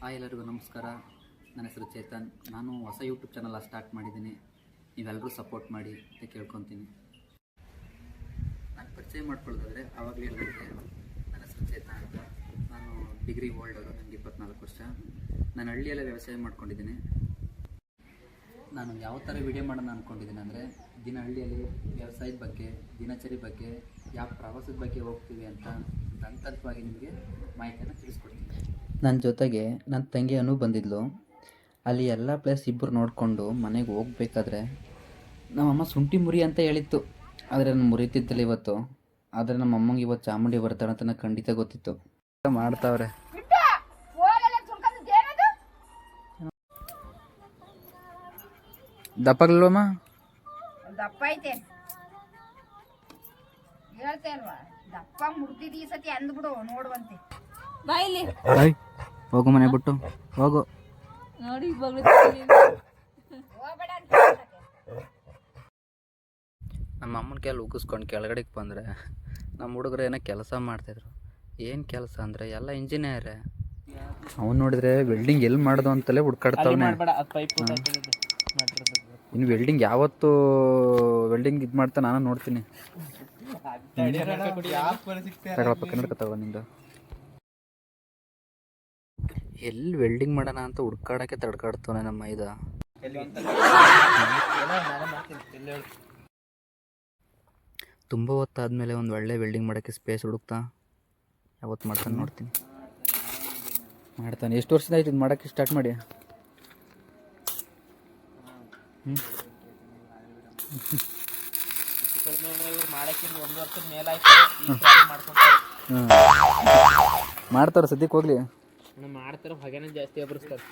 Hi ಎಲ್ಲರಿಗೂ ನಮಸ್ಕಾರ. ನನ್ನ ಹೆಸರು ಚೇತನ್. ನಾನು ಹೊಸ ಯೂಟ್ಯೂಬ್ ಚಾನಲ್ ಸ್ಟಾರ್ಟ್ ಮಾಡಿದ್ದೀನಿ. ನೀವೆಲ್ಲರೂ ಸಪೋರ್ಟ್ ಮಾಡಿ ಅಂತ ಕೇಳ್ಕೊತೀನಿ. ನಾನು ಪರಿಚಯ ಮಾಡ್ಕೊಳ್ಳೋದಾದರೆ ಆವಾಗಲೇ ಹೇಳಿದೆ, ನನ್ನ ಹೆಸರು ಚೇತನ್ ಅಂತ. ನಾನು ಡಿಗ್ರಿ ಓಲ್ಡರು, ನನಗೆ 24 ವರ್ಷ. ನಾನು ಹಳ್ಳಿಯಲ್ಲೇ ವ್ಯವಸಾಯ ಮಾಡ್ಕೊಂಡಿದ್ದೀನಿ. ನಾನು ಯಾವ ಥರ ವಿಡಿಯೋ ಮಾಡೋಣ ಅಂದ್ಕೊಂಡಿದ್ದೀನಿ ಅಂದರೆ, ದಿನ ಹಳ್ಳಿಯಲ್ಲಿ ವ್ಯವಸಾಯದ ಬಗ್ಗೆ, ದಿನಚರಿ ಬಗ್ಗೆ, ಯಾವ ಪ್ರವಾಸದ ಬಗ್ಗೆ ಹೋಗ್ತೀವಿ ಅಂತ ಹಂತವಾಗಿ ನಿಮಗೆ ಮಾಹಿತಿಯನ್ನು ತಿಳಿಸ್ಕೊಡ್ತೀನಿ. ನನ್ನ ಜೊತೆಗೆ ನನ್ನ ತಂಗಿ ಅನು ಬಂದಿದ್ಲು. ಅಲ್ಲಿ ಎಲ್ಲ ಪ್ಲೇಸ್ ಇಬ್ಬರು ನೋಡಿಕೊಂಡು ಮನೆಗೆ ಹೋಗ್ಬೇಕಾದ್ರೆ ನಮ್ಮಮ್ಮ ಶುಂಠಿ ಮುರಿ ಅಂತ ಹೇಳಿತ್ತು. ಆದರೆ ನಾನು ಮುರಿತಿದ್ದಿಲ್ಲ ಇವತ್ತು. ಆದರೆ ನಮ್ಮ ಅಮ್ಮಂಗೆ ಇವತ್ತು ಚಾಮುಂಡಿ ಬರ್ತಾಳೆ ಅಂತ ನನಗೆ ಖಂಡಿತ ಗೊತ್ತಿತ್ತು. ಮಾಡ್ತಾವ್ರೆ. ದಪ್ಪಗ್ಲಮ್ಮ ದಪ್ಪ ಐತೆ ಹೇಳ್ತೆ ಅಲ್ವಾ, ದಪ್ಪ ಮುರ್ದಿದ್ದು ಈ ಸತಿ ಅಂದ್ಬಿಡು ನೋಡುವಂತೆ. ಬಾಯಿಲಿ ಹೋಗು, ಮನೆ ಬಿಟ್ಟು ಹೋಗು. ನೋಡಿ ನಮ್ಮ ಅಮ್ಮನ ಕೈಯಲ್ಲಿ ಉಗಿಸ್ಕೊಂಡು ಕೆಳಗಡೆಗೆ ಬಂದರೆ ನಮ್ಮ ಹುಡುಗರು ಏನೋ ಕೆಲಸ ಮಾಡ್ತಾಯಿದ್ರು. ಏನು ಕೆಲಸ ಅಂದರೆ ಎಲ್ಲ ಇಂಜಿನಿಯರೇ. ಅವ್ನು ನೋಡಿದ್ರೆ ವೆಲ್ಡಿಂಗ್ ಎಲ್ಲಿ ಮಾಡೋದು ಅಂತಲೇ ಹುಡ್ಕಾಡ್ತಾವನೆ. ಇನ್ನು ವೆಲ್ಡಿಂಗ್ ಯಾವತ್ತು ವೆಲ್ಡಿಂಗ್ ಇದು ಮಾಡ್ತಾ ನಾನು ನೋಡ್ತೀನಿ. ತಗೊಳಪ್ಪ ಕನ್ನಡಕ ತಗೋ ನಿಂದು. ಎಲ್ಲಿ ವೆಲ್ಡಿಂಗ್ ಮಾಡೋಣ ಅಂತ ಹುಡ್ಕಾಡೋಕ್ಕೆ ತಡ್ಕಾಡ್ತಾನೆ ನಮ್ಮ ಮೈದ. ತುಂಬ ಹೊತ್ತಾದ್ಮೇಲೆ ಒಂದು ಒಳ್ಳೆ ವೆಲ್ಡಿಂಗ್ ಮಾಡೋಕ್ಕೆ ಸ್ಪೇಸ್ ಹುಡುಕ್ತಾ ಯಾವತ್ತು ಮಾಡ್ತಾನೆ ನೋಡ್ತೀನಿ. ಮಾಡ್ತಾನೆ. ಎಷ್ಟು ವರ್ಷದ ಆಯ್ತು ಇದು ಮಾಡೋಕ್ಕೆ ಸ್ಟಾರ್ಟ್ ಮಾಡಿ? ಮಾಡ್ತಾರೆ ಸದ್ಯಕ್ಕೆ ಹೋಗ್ಲಿ. ಮಾಡ್ತಾರೆ, ಹೊಗೆನೇ ಜಾಸ್ತಿ ಎಬ್ರಿಸ್ತಾರೆ.